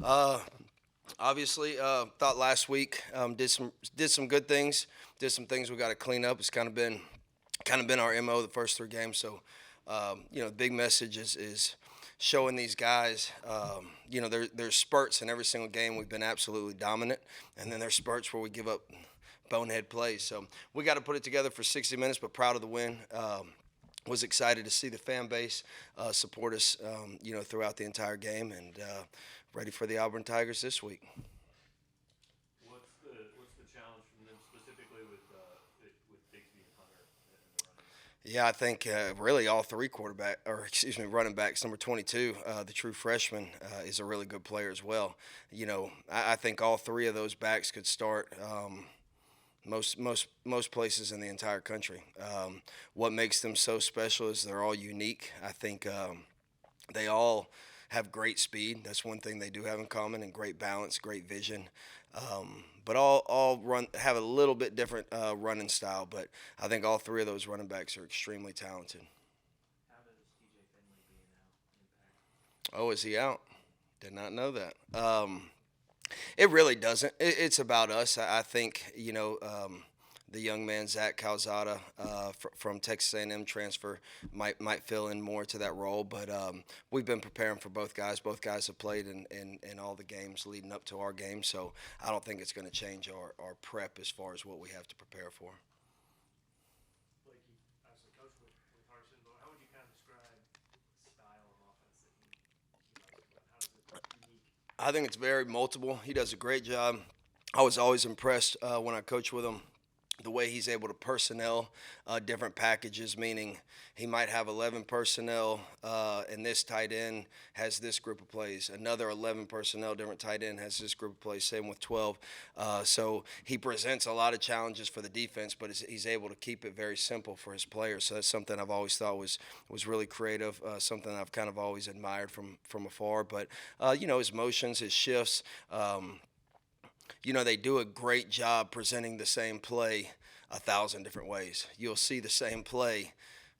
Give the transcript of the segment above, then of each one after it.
Uh, Obviously, thought last week did some good things, did some things we got to clean up. It's kind of been our mo the first three games. So, the big message is showing these guys. There's spurts in every single game. We've been absolutely dominant, and then there's spurts where we give up bonehead plays. So we got to put it together for 60 minutes. But proud of the win. Was excited to see the fan base support us, throughout the entire game, and ready for the Auburn Tigers this week. What's the challenge from them specifically with Bixby and Hunter in the run game? Yeah, I think really all three running backs. Number 22, the true freshman, is a really good player as well. I think all three of those backs could start. Most places in the entire country. What makes them so special is they're all unique. I think they all have great speed. That's one thing they do have in common, and great balance, great vision. But all run have a little bit different running style. But I think all three of those running backs are extremely talented. How does TJ Finley being out impact? Oh, is he out? Did not know that. It really doesn't. It's about us. I think the young man Zach Calzada from Texas A&M transfer might fill in more to that role. But we've been preparing for both guys. Both guys have played in all the games leading up to our game, so I don't think it's going to change our prep as far as what we have to prepare for. Like you obviously coached with Harsin, but how would you kind of describe the style of offense that he likes to run? How is it unique? I think it's very multiple. He does a great job. I was always impressed when I coached with him, the way he's able to personnel different packages, meaning he might have 11 personnel, and this tight end has this group of plays. Another 11 personnel, different tight end has this group of plays. Same with 12. So he presents a lot of challenges for the defense, but he's able to keep it very simple for his players. So that's something I've always thought was really creative, something I've kind of always admired from afar. But his motions, his shifts. They do a great job presenting the same play 1,000 different ways. You'll see the same play,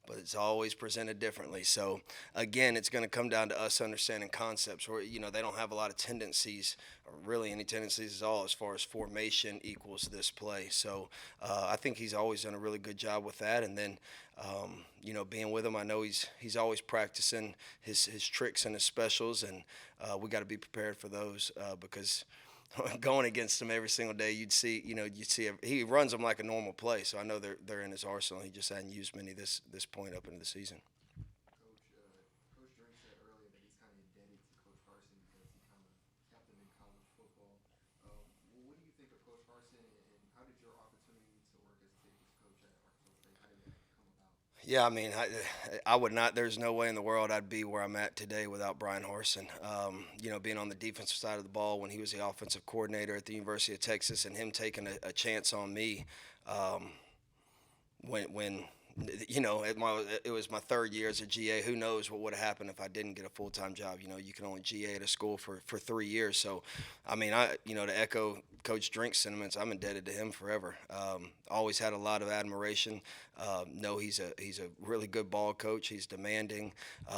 but it's always presented differently. So again, it's going to come down to us understanding concepts. Where they don't have a lot of tendencies, or really any tendencies at all, as far as formation equals this play. So I think he's always done a really good job with that. And then being with him, I know he's always practicing his tricks and his specials, and we got to be prepared for those because going against him every single day, you'd see he runs them like a normal play. So I know they're in his arsenal. He just hadn't used many this point up into the season. Coach Drink said earlier that he's kind of indebted to Coach Harsin because he kind of kept him in college football. What do you think of Coach Harsin, and how did your opportunity to work as a safeties coach at Arkansas State? How did that come about? Yeah, I mean, I would not. There's no way in the world I'd be where I'm at today without Brian Harsin. Being on the defensive side of the ball when he was the offensive coordinator at the University of Texas, and him taking a chance on me um, when it was my third year as a GA. Who knows what would have happened if I didn't get a full time job? You can only GA at a school for 3 years. So, I mean, to echo Coach Drink's sentiments, I'm indebted to him forever. Always had a lot of admiration. No, he's a really good ball coach. He's demanding.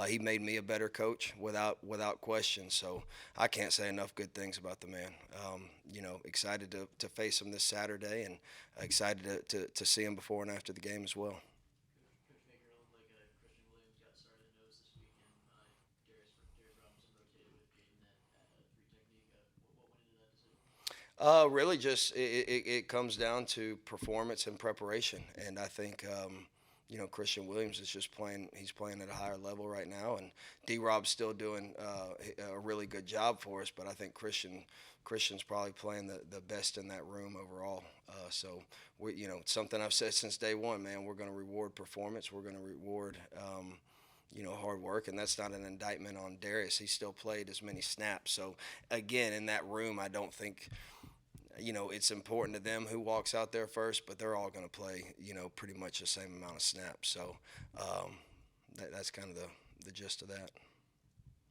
He made me a better coach without question. So I can't say enough good things about the man. Excited to face him this Saturday, and excited to see him before and after the game as well. Coach Baker, it looked like Christian Williams got started in nose this weekend. Darius Robinson rotated with Jayden at three technique. What went into that decision? Really, just it comes down to performance and preparation, and I think Christian Williams is just playing. He's playing at a higher level right now, and D. Rob's still doing a really good job for us. But I think Christian's probably playing the best in that room overall. So it's something I've said since day one, man. We're going to reward performance. We're going to reward. Hard work, and that's not an indictment on Darius. He still played as many snaps. So, again, in that room, I don't think it's important to them who walks out there first, but they're all going to play, pretty much the same amount of snaps. So that's kind of the gist of that.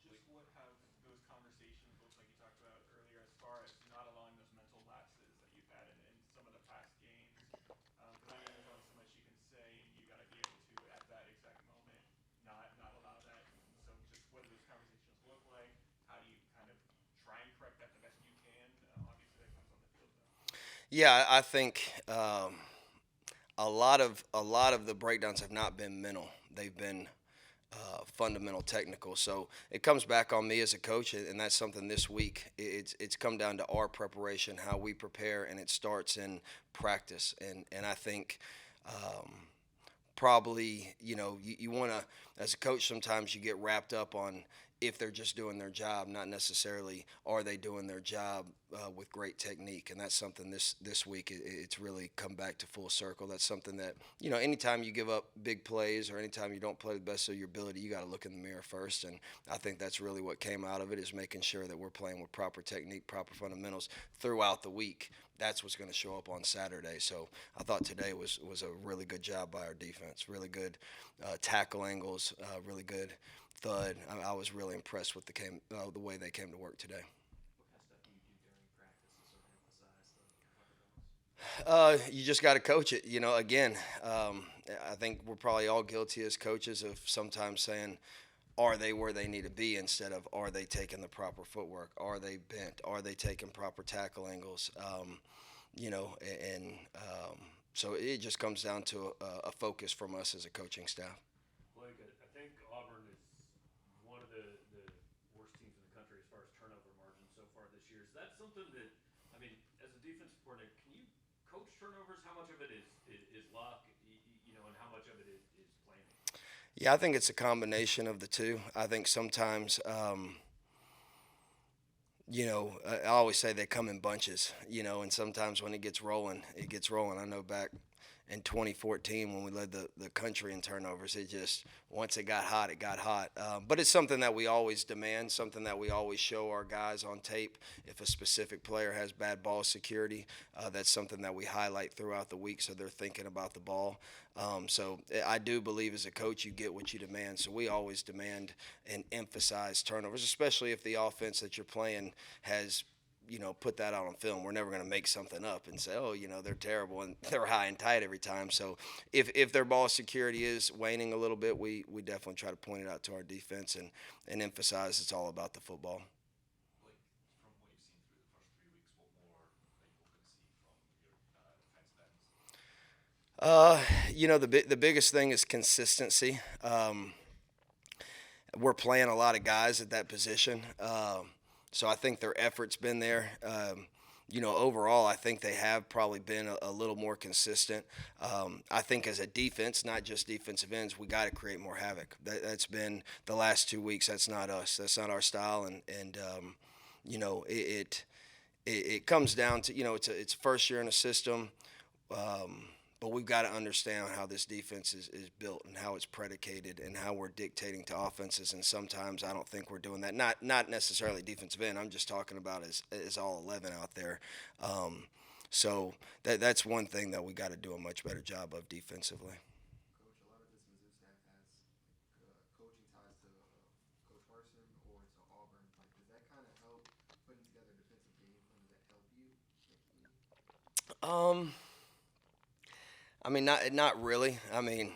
Just what have those conversations looked like you talked about earlier as far as not allowing those mental lapses that you've had in some of the past games? Because I know there's only so much you can say, and you got to be able to, at that exact moment, not allow that. So just what do those conversations look like? How do you kind of try and correct Yeah, I think a lot of the breakdowns have not been mental. They've been fundamental technical. So it comes back on me as a coach, and that's something this week. It's come down to our preparation, how we prepare, and it starts in practice. And I think probably you want to, as a coach, sometimes you get wrapped up on if they're just doing their job, not necessarily are they doing their job with great technique. And that's something this week it's really come back to full circle. That's something that anytime you give up big plays or anytime you don't play the best of your ability, you got to look in the mirror first. And I think that's really what came out of it, is making sure that we're playing with proper technique, proper fundamentals throughout the week. That's what's going to show up on Saturday. So I thought today was a really good job by our defense. Really good tackle angles, really good thud. I was really impressed with the way they came to work today. What kind of stuff do you do during practice to sort of emphasize the fundamentals? You just got to coach it. Again, I think we're probably all guilty as coaches of sometimes saying, are they where they need to be, instead of are they taking the proper footwork? Are they bent? Are they taking proper tackle angles? So it just comes down to a focus from us as a coaching staff. Blake, I think Auburn is one of the worst teams in the country as far as turnover margin so far this year. Is that something that, I mean, as a defensive coordinator, can you coach turnovers? How much of it is luck, and how much of it is planning? Yeah, I think it's a combination of the two. I think sometimes, I always say they come in bunches, and sometimes when it gets rolling, it gets rolling. I know back in 2014 when we led the country in turnovers, it just, once it got hot, it got hot. But it's something that we always demand, something that we always show our guys on tape. If a specific player has bad ball security, that's something that we highlight throughout the week so they're thinking about the ball. So I do believe as a coach you get what you demand. So we always demand and emphasize turnovers, especially if the offense that you're playing has put that out on film. We're never going to make something up and say, oh, they're terrible and they're high and tight every time. So if their ball security is waning a little bit, we definitely try to point it out to our defense and emphasize it's all about the football. Blake, from what you've seen through the first 3 weeks, what more are you hoping to see from your defensive ends? The biggest thing is consistency. We're playing a lot of guys at that position. So I think their effort's been there. Overall, I think they have probably been a little more consistent. I think as a defense, not just defensive ends, we got to create more havoc. That's been the last 2 weeks. That's not us. That's not our style. And it comes down to it's first year in a system. But we've got to understand how this defense is built and how it's predicated and how we're dictating to offenses. And sometimes I don't think we're doing that. Not necessarily defensive end. I'm just talking about as all 11 out there. So that's one thing that we got to do a much better job of defensively. Coach, a lot of this Mizzou staff has coaching ties to Coach Harsin or to Auburn. Like, does that kind of help putting together a defensive game plan? Does that help you? I mean, not really. I mean,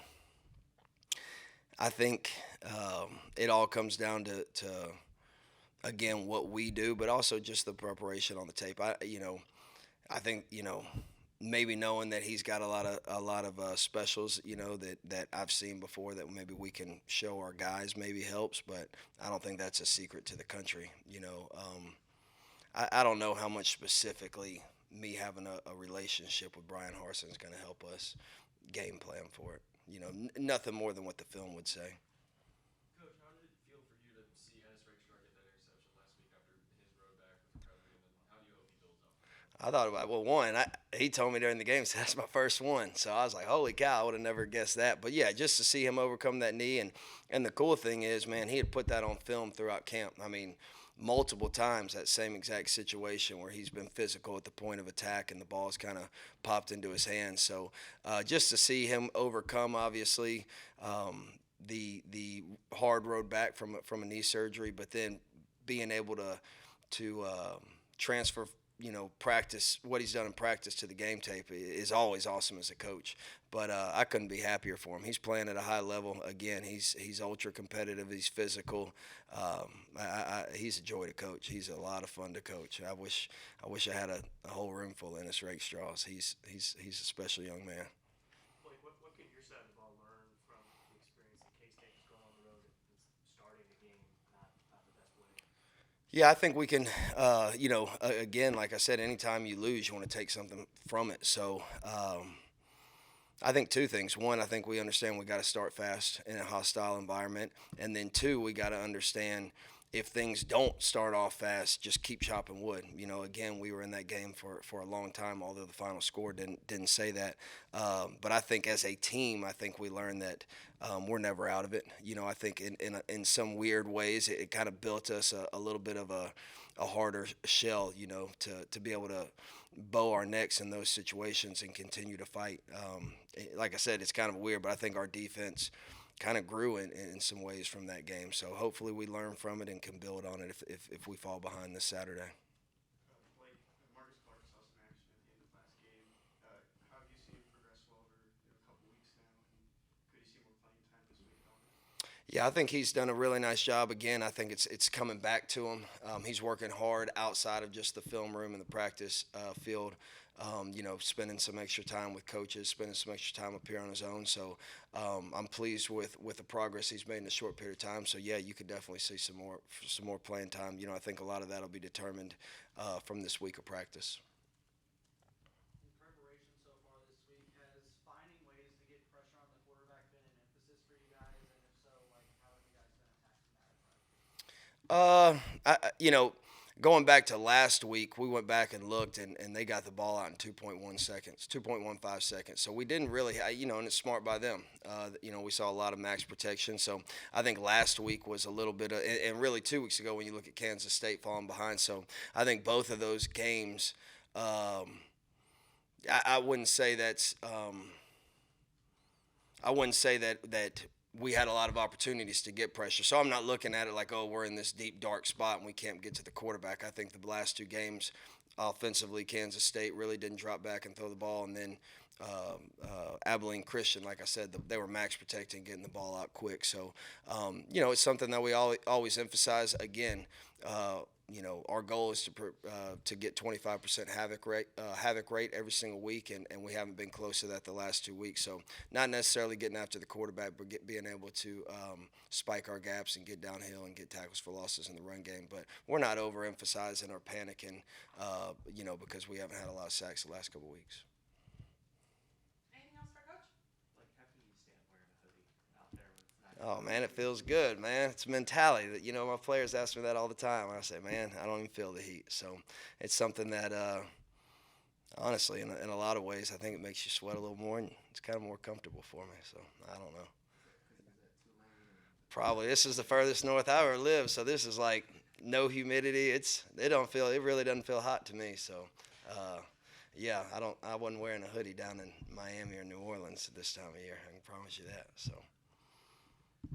I think it all comes down to again what we do, but also just the preparation on the tape. I think maybe knowing that he's got a lot of specials, that I've seen before that maybe we can show our guys maybe helps, but I don't think that's a secret to the country. I don't know how much specifically me having a relationship with Brian Harsin is going to help us game plan for it. Nothing more than what the film would say. Coach, how did it feel for you to see Ennis Rakestraw get that interception last week after his road back with recovery, and then how do you hope he builds up? I thought about one. He told me during the game, so that's my first one. So I was like, holy cow, I would have never guessed that. But yeah, just to see him overcome that knee, and the cool thing is, man, he had put that on film throughout camp. I mean, multiple times that same exact situation where he's been physical at the point of attack and the ball's kind of popped into his hands. So just to see him overcome, obviously, the hard road back from a knee surgery, but then being able to transfer practice, what he's done in practice to the game tape is always awesome as a coach. But I couldn't be happier for him. He's playing at a high level. Again, he's ultra competitive. He's physical. He's a joy to coach. He's a lot of fun to coach. I wish I had a whole room full of Ennis Rake straws. He's a special young man. Like, what can your side of the ball learn from the experience that K-State was going on the road and starting the game not the best way? Yeah, I think we can, again, like I said, anytime you lose, you want to take something from it. So I think two things. One, I think we understand we got to start fast in a hostile environment. And then two, we got to understand if things don't start off fast, just keep chopping wood. Again, we were in that game for a long time, although the final score didn't say that. But I think as a team, I think we learned that we're never out of it. I think in some weird ways, it kind of built us a little bit of a harder shell, to be able to bow our necks in those situations and continue to fight. Like I said, it's kind of weird, but I think our defense kind of grew in some ways from that game. So hopefully we learn from it and can build on it if we fall behind this Saturday. Blake, Marcus Clark saw some action at the end of last game. How have you seen him progress well over a couple weeks now? And could you see more playing time this week at Auburn? Yeah, I think he's done a really nice job. Again, I think it's coming back to him. He's working hard outside of just the film room and the practice field. Spending some extra time with coaches, spending some extra time up here on his own. So I'm pleased with the progress he's made in a short period of time. So yeah, you could definitely see some more playing time. I think a lot of that will be determined from this week of practice. In preparation so far this week, has finding ways to get pressure on the quarterback been an emphasis for you guys? And if so, like, how have you guys been attacking that approach? Going back to last week, we went back and looked, and they got the ball out in 2.1 seconds, 2.15 seconds. So we didn't really, and it's smart by them. We saw a lot of max protection. So I think last week was a little bit of, and really 2 weeks ago when you look at Kansas State falling behind. So I think both of those games, I wouldn't say that's, I wouldn't say that we had a lot of opportunities to get pressure. So I'm not looking at it like, oh, we're in this deep, dark spot and we can't get to the quarterback. I think the last two games, offensively, Kansas State really didn't drop back and throw the ball. And then Abilene Christian, like I said, they were max protecting, getting the ball out quick. So, it's something that we always emphasize. Again, our goal is to get 25% havoc rate every single week, and we haven't been close to that the last 2 weeks. So not necessarily getting after the quarterback, but being able to spike our gaps and get downhill and get tackles for losses in the run game. But we're not overemphasizing or panicking, because we haven't had a lot of sacks the last couple of weeks. Anything else for Coach? Like, how can you stand wearing a hoodie out there when it's not? Oh, man, it feels good, man. It's a mentality that, my players ask me that all the time. And I say, man, I don't even feel the heat. So it's something that, honestly, in a lot of ways, I think it makes you sweat a little more, and it's kind of more comfortable for me. So I don't know. Probably. This is the furthest north I ever lived, so this is like no humidity. It really doesn't feel hot to me. So, yeah, I wasn't wearing a hoodie down in Miami or New Orleans this time of year. I can promise you that. So.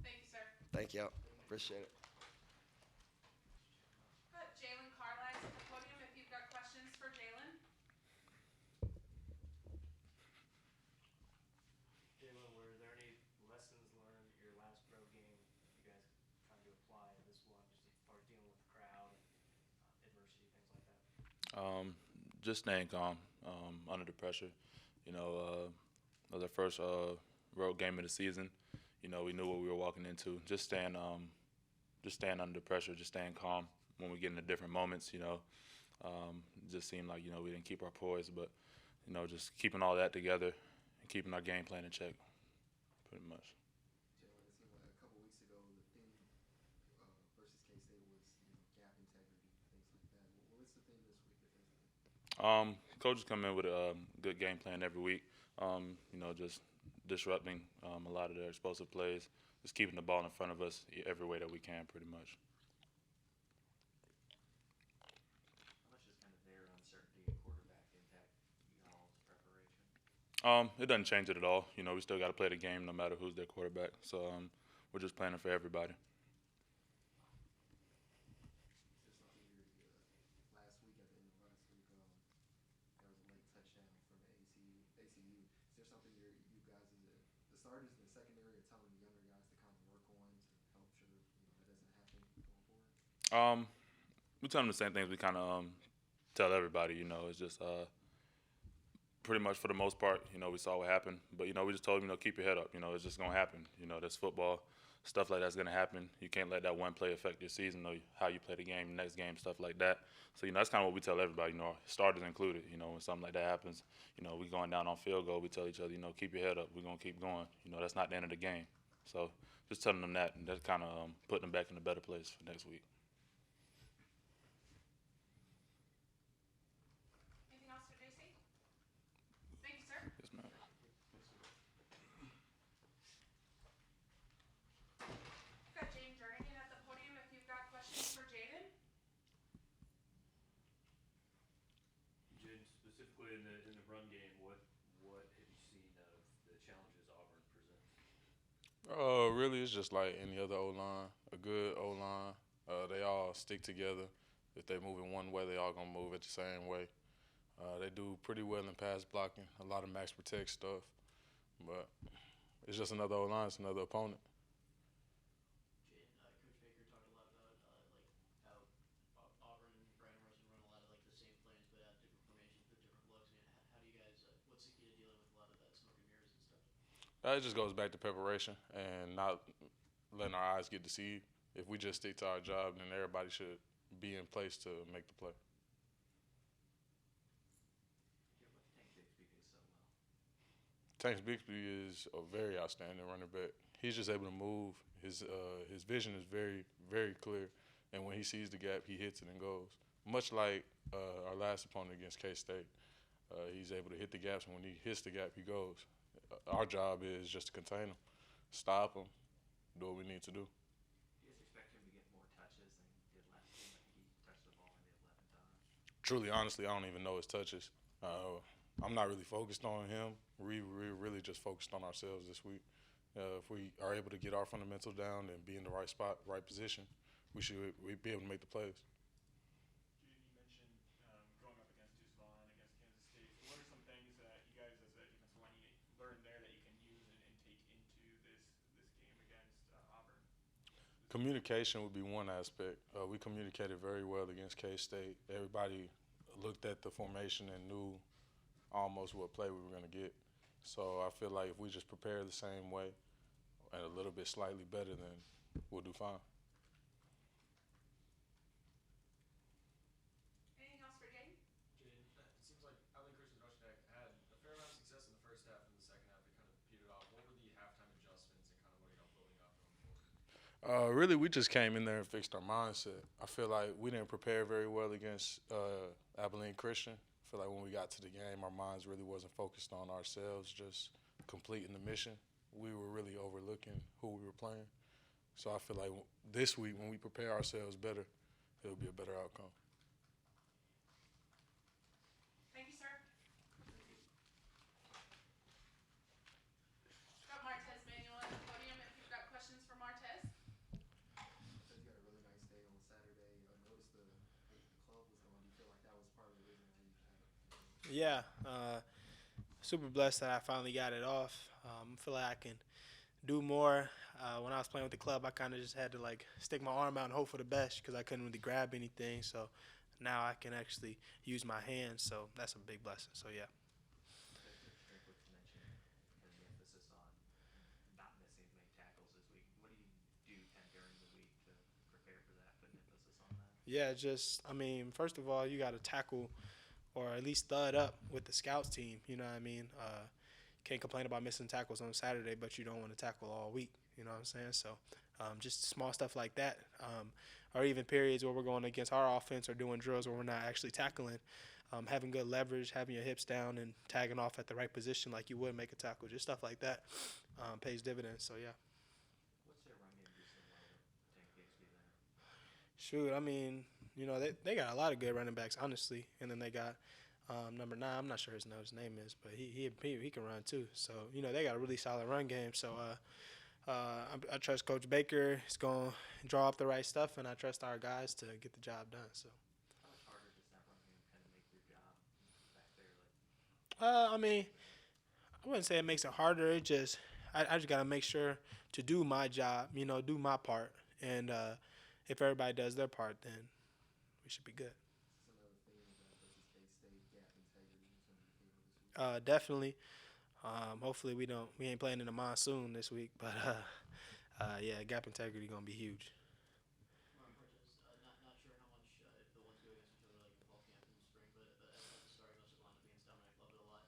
Thank you, sir. Thank you. Appreciate it. Put Jaylon Carlies at the podium if you've got questions for Jaylon. Jaylon, were there any lessons learned at your last pro game you guys trying to apply in this one, just as far as dealing with the crowd and adversity, things like that? Just staying calm under the pressure. That was our first road game of the season. We knew what we were walking into. Just staying under the pressure, just staying calm when we get into different moments. It just seemed like we didn't keep our poise, but just keeping all that together and keeping our game plan in check, pretty much. Jaylon, it seemed like a couple weeks ago the theme versus K-State was gap integrity, things like that. What's the theme this week defensively? Coaches come in with a good game plan every week. Just disrupting a lot of their explosive plays, just keeping the ball in front of us every way that we can, pretty much. How much does kind of their uncertainty at quarterback impact y'all's preparation? It doesn't change it at all. We still got to play the game no matter who's their quarterback. So we're just planning for everybody. Just something last week, at the end of last week, starters in the secondary are telling the younger guys to kind of work on to help sure that doesn't happen going forward? We tell them the same things we kind of tell everybody. It's just pretty much for the most part. We saw what happened, but we just told them, keep your head up. It's just gonna happen. That's football. Stuff like that's gonna happen. You can't let that one play affect your season or how you play the game, next game, stuff like that. So that's kind of what we tell everybody. Starters included. When something like that happens, we going down on field goal. We tell each other, keep your head up. We're gonna keep going. That's not the end of the game. So just telling them that, and that's kind of putting them back in a better place for next week. Anything else for JC? Thank you, sir. Yes, ma'am. We've got Jernigan at the podium if you've got questions for Jayden. Jayden, specifically in the run game, what have you seen out of the challenges Auburn presents? Really, it's just like any other O-line, a good O-line. They all stick together. If they move in one way, they all gonna move it the same way. They do pretty well in pass blocking, a lot of max protect stuff. But it's just another O-line, it's another opponent. Jayden, Coach Baker talked a lot about how Auburn and Brian Harsin run a lot of the same plays, but at different formations with different looks. I mean, how do you guys? What's the key to dealing with a lot of that smoke and mirrors and stuff? It just goes back to preparation and not letting our eyes get deceived. If we just stick to our job, then everybody should be in place to make the play. Tank Bixby is a very outstanding running back. He's just able to move. His vision is very, very clear, and when he sees the gap, he hits it and goes. Much like our last opponent against K-State, he's able to hit the gaps, and when he hits the gap, he goes. Our job is just to contain him, stop him, do what we need to do. Do you guys expect him to get more touches than he did last game? I think he touched the ball maybe 11 times. Truly, honestly, I don't even know his touches. I'm not really focused on him. We're really just focused on ourselves this week. If we are able to get our fundamentals down and be in the right spot, right position, we be able to make the plays. Jayden, you mentioned going up against Tucson, against Kansas State. So what are some things that you guys as a defensive line learned there that you can use and take into this game against Auburn? Communication would be one aspect. We communicated very well against K-State. Everybody looked at the formation and knew almost what play we were going to get. So I feel like if we just prepare the same way and a little bit slightly better, then we'll do fine. Anything else for Jayden? Jayden, it seems like Abilene Christian rushing attack had a fair amount of success in the first half. In the second half, it kind of petered off. What were the halftime adjustments and kind of what are y'all building off going forward? Really, we just came in there and fixed our mindset. I feel like we didn't prepare very well against Abilene Christian. I feel like when we got to the game, our minds really wasn't focused on ourselves, just completing the mission. We were really overlooking who we were playing. So I feel like this week, when we prepare ourselves better, it'll be a better outcome. Thank you, sir. Got Martez Manuel at the podium if you've got questions for Martez. Said you had a really nice day on Saturday. Noticed the club was gone. Do you feel like that was part of the reason why you had it? Yeah, super blessed that I finally got it off. I feel like I can do more. When I was playing with the club, I kind of just had to stick my arm out and hope for the best because I couldn't really grab anything. So now I can actually use my hands. So that's a big blessing. So yeah. The emphasis on not missing as many tackles this week. What do you do kind of during the week to prepare for that, put an emphasis on that? Yeah, first of all, you got to tackle or at least stud up with the scouts team. You know what I mean? Can't complain about missing tackles on Saturday, but you don't want to tackle all week. You know what I'm saying? So just small stuff like that. Or even periods where we're going against our offense or doing drills where we're not actually tackling. Having good leverage, having your hips down, and tagging off at the right position like you would make a tackle. Just stuff like that pays dividends. So, yeah. What's their run game do so well with Tank Bixby there? Shoot, they got a lot of good running backs, honestly. And then they got number 9. I'm not sure his name is, but he can run too. So, they got a really solid run game. So, I trust Coach Baker. He's going to draw up the right stuff, and I trust our guys to get the job done. So. How much harder does that run game kind of make your job back there? I wouldn't say it makes it harder. It just, I just got to make sure to do my job, do my part. And if everybody does their part, then we should be good. Some of the things versus K-State gap integrity in terms of the cable this week. Definitely. Hopefully we ain't playing in the monsoon this week, but yeah, gap integrity gonna be huge. Martez, not sure how much if the ones go against each other like in fall camp in the spring, but at the start most of them wound up against Dominic Lovett a lot.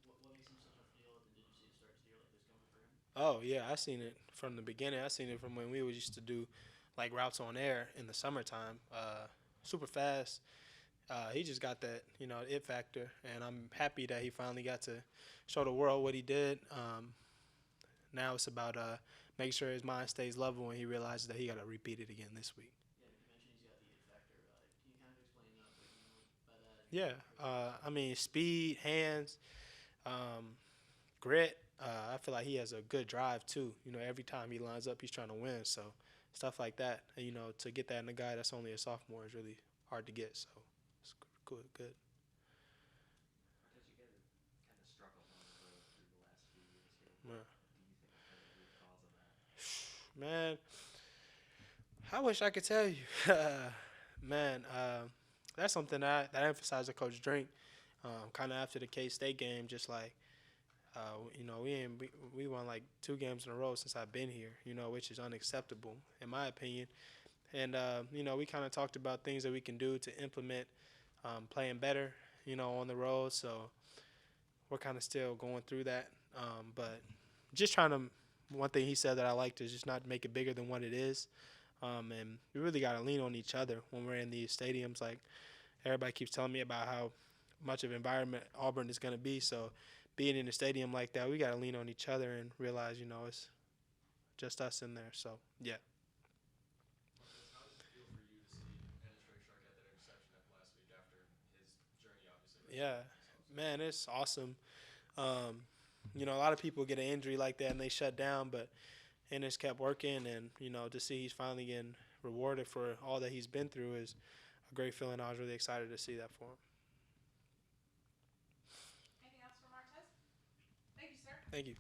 What makes him so tough to deal with, and did you see the start to the year like this coming for him? Oh yeah, I seen it from the beginning. I seen it from when we used to do like routes on air in the summertime. Super fast. He just got that, it factor, and I'm happy that he finally got to show the world what he did. Now it's about making sure his mind stays level and he realizes that he got to repeat it again this week. Yeah, you mentioned he's got the it factor. Can you kind of explain what you mean by that? Yeah, I mean speed, hands, grit. I feel like he has a good drive too. Every time he lines up, he's trying to win. So stuff like that, and, to get that in a guy that's only a sophomore is really hard to get. So it's good. Martez, you guys have kind of struggled on the road through the last few years here. Yeah. What do you think is kind of the root cause of that? Man, I wish I could tell you. Man, that's something that I emphasized to Coach Drink kind of after the K-State game, just like, we won like 2 games in a row since I've been here, which is unacceptable in my opinion. And, we kind of talked about things that we can do to implement playing better, on the road. So we're kind of still going through that. But just trying to, one thing he said that I liked is just not make it bigger than what it is. And we really got to lean on each other when we're in these stadiums. Like everybody keeps telling me about how much of an environment Auburn is going to be. So being in a stadium like that, we got to lean on each other and realize, it's just us in there. So, yeah. Martez, how does it feel for you to see Ennis Shark get that interception last week after his journey, obviously? Yeah, man, it's awesome. A lot of people get an injury like that and they shut down, but Ennis kept working, and to see he's finally getting rewarded for all that he's been through is a great feeling. I was really excited to see that for him. Anything else for Martez? Thank you, sir. Thank you.